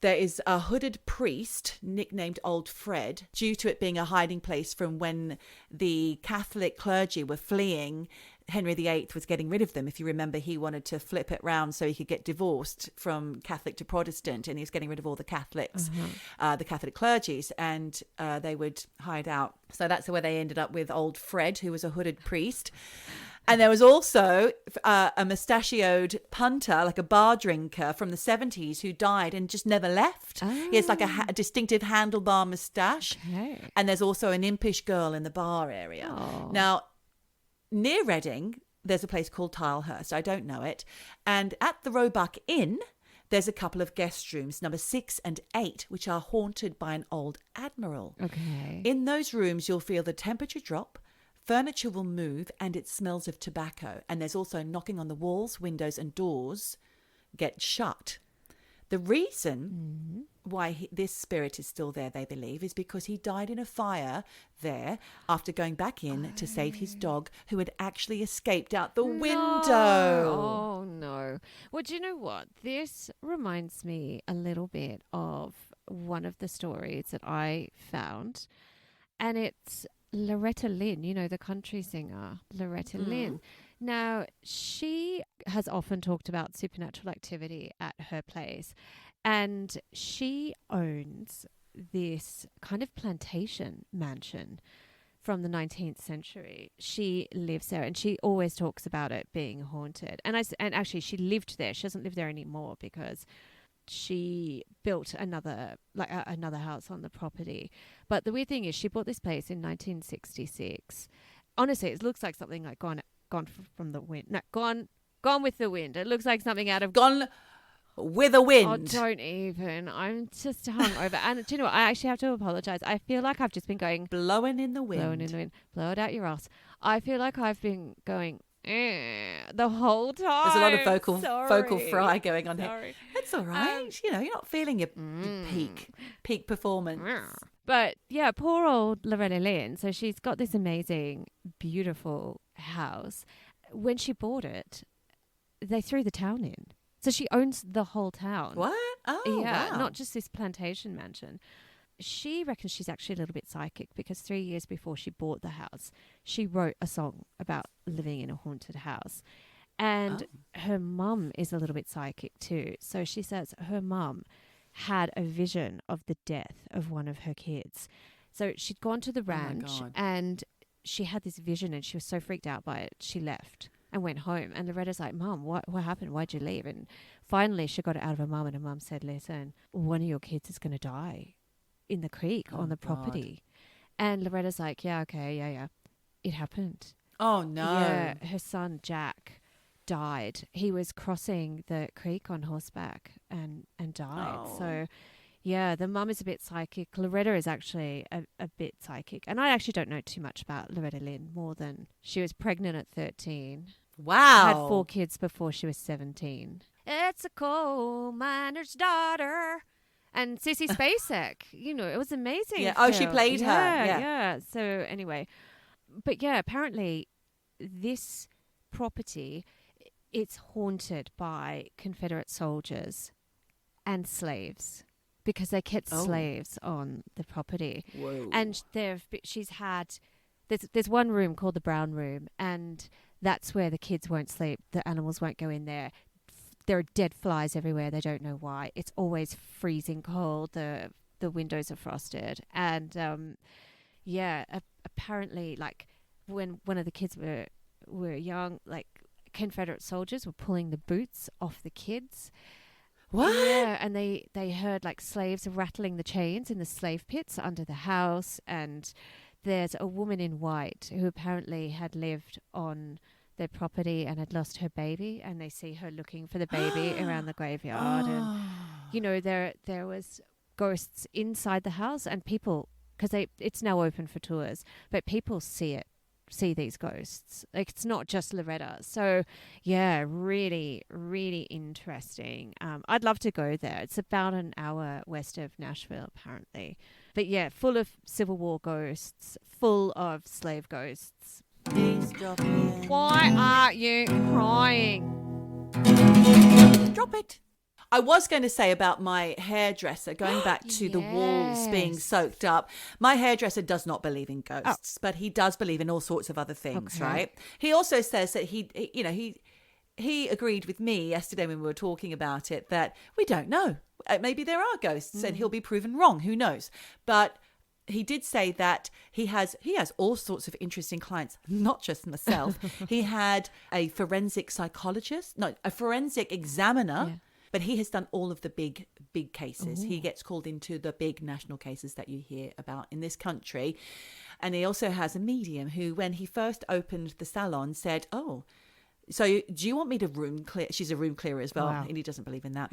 There is a hooded priest nicknamed Old Fred, due to it being a hiding place from when the Catholic clergy were fleeing. Henry VIII was getting rid of them. If you remember, he wanted to flip it round so he could get divorced from Catholic to Protestant, and he was getting rid of all the Catholics, the Catholic clergies, and they would hide out. So that's where they ended up with Old Fred, who was a hooded priest. And there was also a mustachioed punter, like a bar drinker from the 70s, who died and just never left. Oh. He has like a distinctive handlebar moustache. Okay. And there's also an impish girl in the bar area. Oh. Now, near Reading, there's a place called Tilehurst. I don't know it. And at the Roebuck Inn, there's a couple of guest rooms, number 6 and 8, which are haunted by an old admiral. Okay. In those rooms, you'll feel the temperature drop. Furniture will move and it smells of tobacco. And there's also knocking on the walls, windows and doors get shut. The reason why this spirit is still there, they believe, is because he died in a fire there after going back in to save his dog, who had actually escaped out the window. Oh, no. Well, do you know what? This reminds me a little bit of one of the stories that I found. And it's Loretta Lynn, you know, the country singer, Loretta Lynn. Now, she has often talked about supernatural activity at her place, and she owns this kind of plantation mansion from the 19th century. She lives there, and she always talks about it being haunted. And actually, she lived there. She doesn't live there anymore because she built another house on the property. But the weird thing is, she bought this place in 1966. Honestly, it looks like something like gone from the wind. No, gone with the wind. It looks like something out of Gone with a wind. Oh, don't even. I'm just hungover. And do you know what? I actually have to apologize. I feel like I've just been going Blowing in the wind. blowing in the wind. Blow it out your ass. I feel like I've been going the whole time. There's a lot of vocal Sorry. fry going on Sorry. here. That's all right. You know, you're not feeling your peak performance. But yeah, poor old Loretta Lynn. So she's got this amazing, beautiful house. When she bought it, they threw the town in. So she owns the whole town. What? Oh, Yeah, wow. not just this plantation mansion. She reckons she's actually a little bit psychic because 3 years before she bought the house, she wrote a song about living in a haunted house. And her mum is a little bit psychic too. So she says her mum had a vision of the death of one of her kids. So she'd gone to the ranch and she had this vision and she was so freaked out by it, she left and went home. And Loretta's like, Mum, what happened? Why'd you leave? And finally she got it out of her mum, and her mum said, listen, one of your kids is going to die in the creek on the property. And Loretta's like, yeah, okay, yeah. It happened. Oh, no. Yeah, her son, Jack, died. He was crossing the creek on horseback and died. Oh. So, yeah, the mum is a bit psychic. Loretta is actually a bit psychic. And I actually don't know too much about Loretta Lynn, more than she was pregnant at 13. Wow. Had 4 kids before she was 17. It's a coal miner's daughter. And Sissy Spacek, you know, it was amazing. Yeah. Oh, she film. played her. Yeah. So anyway, but yeah, apparently this property, it's haunted by Confederate soldiers and slaves because they kept slaves on the property. Whoa. And she's had, there's one room called the Brown Room, and that's where the kids won't sleep. The animals won't go in there. There are dead flies everywhere. They don't know why. It's always freezing cold. The windows are frosted. And, apparently, like, when one of the kids were young, like, Confederate soldiers were pulling the boots off the kids. What? Yeah, and they heard, like, slaves rattling the chains in the slave pits under the house. And there's a woman in white who apparently had lived on their property and had lost her baby, and they see her looking for the baby around the graveyard. And you know, there was ghosts inside the house, and people, because it's now open for tours, but people see these ghosts. Like, it's not just Loretta. So yeah, really, really interesting. I'd love to go there. It's about an hour west of Nashville, apparently. But yeah, full of Civil War ghosts, full of slave ghosts. Eavesdroppin. Why are you crying? Drop it. I was going to say about my hairdresser, going back to the walls being soaked up. My hairdresser does not believe in ghosts, but he does believe in all sorts of other things, right? He also says that he agreed with me yesterday when we were talking about it that we don't know. Maybe there are ghosts and he'll be proven wrong. Who knows? But he did say that he has all sorts of interesting clients, not just myself. He had a forensic examiner. Yeah. But he has done all of the big cases. Ooh. He gets called into the big national cases that you hear about in this country. And he also has a medium who, when he first opened the salon, said, "Oh, so do you want me to room clear?" She's a room clearer as well. Wow. And he doesn't believe in that.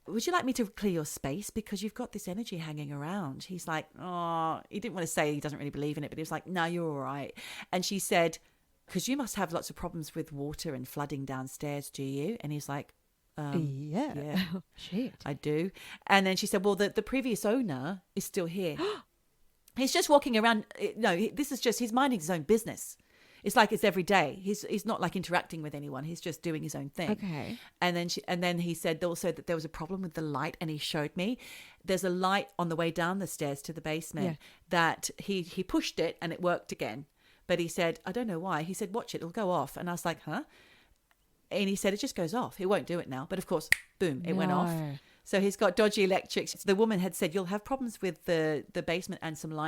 "Would you like me to clear your space? Because you've got this energy hanging around." He's like, oh, he didn't want to say he doesn't really believe in it, but he was like, "No, you're all right." And she said, "Because you must have lots of problems with water and flooding downstairs, do you?" And he's like, yeah. Shit. I do. And then she said, "Well, the previous owner is still here." He's just walking around. No, this is just, he's minding his own business. It's like it's every day. He's not like interacting with anyone. He's just doing his own thing. Okay. And then he said also that there was a problem with the light, and he showed me there's a light on the way down the stairs to the basement that he pushed it and it worked again. But he said, "I don't know why." He said, "Watch it, it'll go off." And I was like, "Huh?" And he said, "It just goes off. It won't do it now." But of course, boom, it went off. So he's got dodgy electrics. The woman had said, "You'll have problems with the basement and some of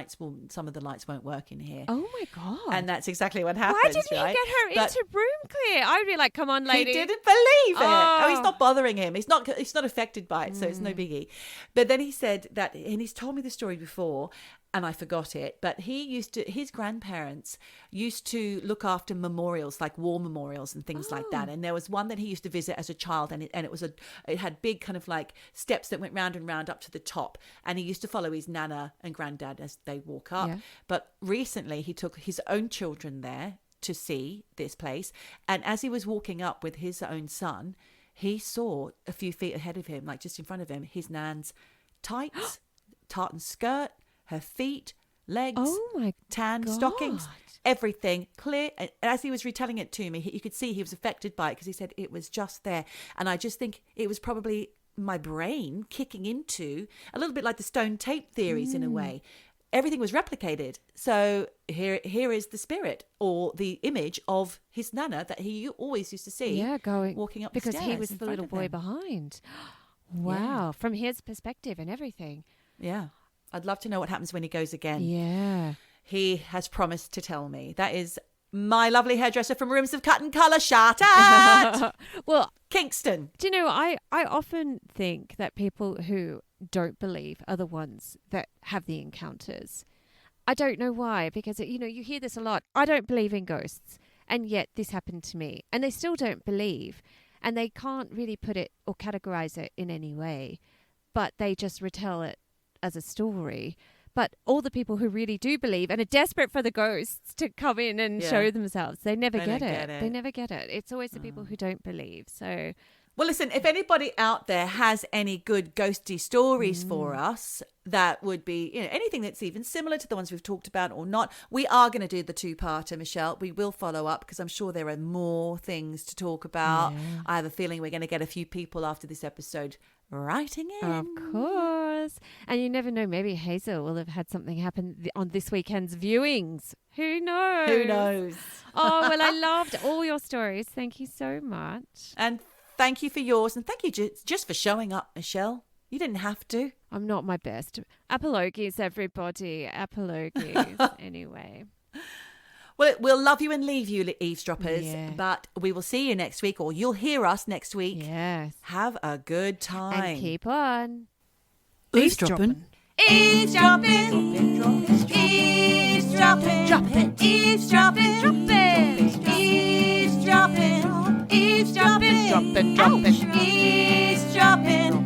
the lights won't work in here." Oh my God. And that's exactly what happened. Why didn't he get her into room clear? I'd be like, "Come on, lady." He didn't believe it. Oh, he's not bothering him. He's not affected by it, so it's no biggie. But then he said that, and he's told me the story before, and I forgot it, but his grandparents used to look after memorials, like war memorials and things like that. And there was one that he used to visit as a child, and it had big kind of like steps that went round and round up to the top. And he used to follow his nana and granddad as they walk up. Yeah. But recently he took his own children there to see this place. And as he was walking up with his own son, he saw a few feet ahead of him, like just in front of him, his nan's tights, tartan skirt, her feet, legs, tan stockings, everything clear. And as he was retelling it to me, you could see he was affected by it because he said it was just there. And I just think it was probably my brain kicking into a little bit like the stone tape theories in a way. Everything was replicated. So here is the spirit or the image of his nana that he always used to see. Yeah, walking up the stairs. Because he was the little boy behind. Wow. Yeah. From his perspective and everything. Yeah. I'd love to know what happens when he goes again. Yeah. He has promised to tell me. That is my lovely hairdresser from Rooms of Cut and Colour. Shout out! Well, Kingston. Do you know, I often think that people who don't believe are the ones that have the encounters. I don't know why, because, you hear this a lot. I don't believe in ghosts, and yet this happened to me. And they still don't believe, and they can't really put it or categorize it in any way, but they just retell it as a story. But all the people who really do believe and are desperate for the ghosts to come in and show themselves, they never get it. They never get it. It's always the people who don't believe. So, well, listen, if anybody out there has any good ghosty stories for us, that would be, anything that's even similar to the ones we've talked about or not, we are going to do the two-parter, Michelle. We will follow up because I'm sure there are more things to talk about. Yeah. I have a feeling we're going to get a few people after this episode writing in. Of course. And you never know, maybe Hazel will have had something happen on this weekend's viewings. Who knows? Who knows? Oh, well, I loved all your stories. Thank you so much. And thank you for yours. And thank you just for showing up, Michelle. You didn't have to. I'm not my best. Apologies, everybody. Apologies. Anyway. Well, we'll love you and leave you, eavesdroppers, but we will see you next week, or you'll hear us next week. Yes. Have a good time. And keep on eavesdropping. Eavesdropping. Eavesdropping. Dropping. Eavesdropping. Dropping. Eavesdropping. Eavesdropping. Dropping. Dropping. Eavesdropping.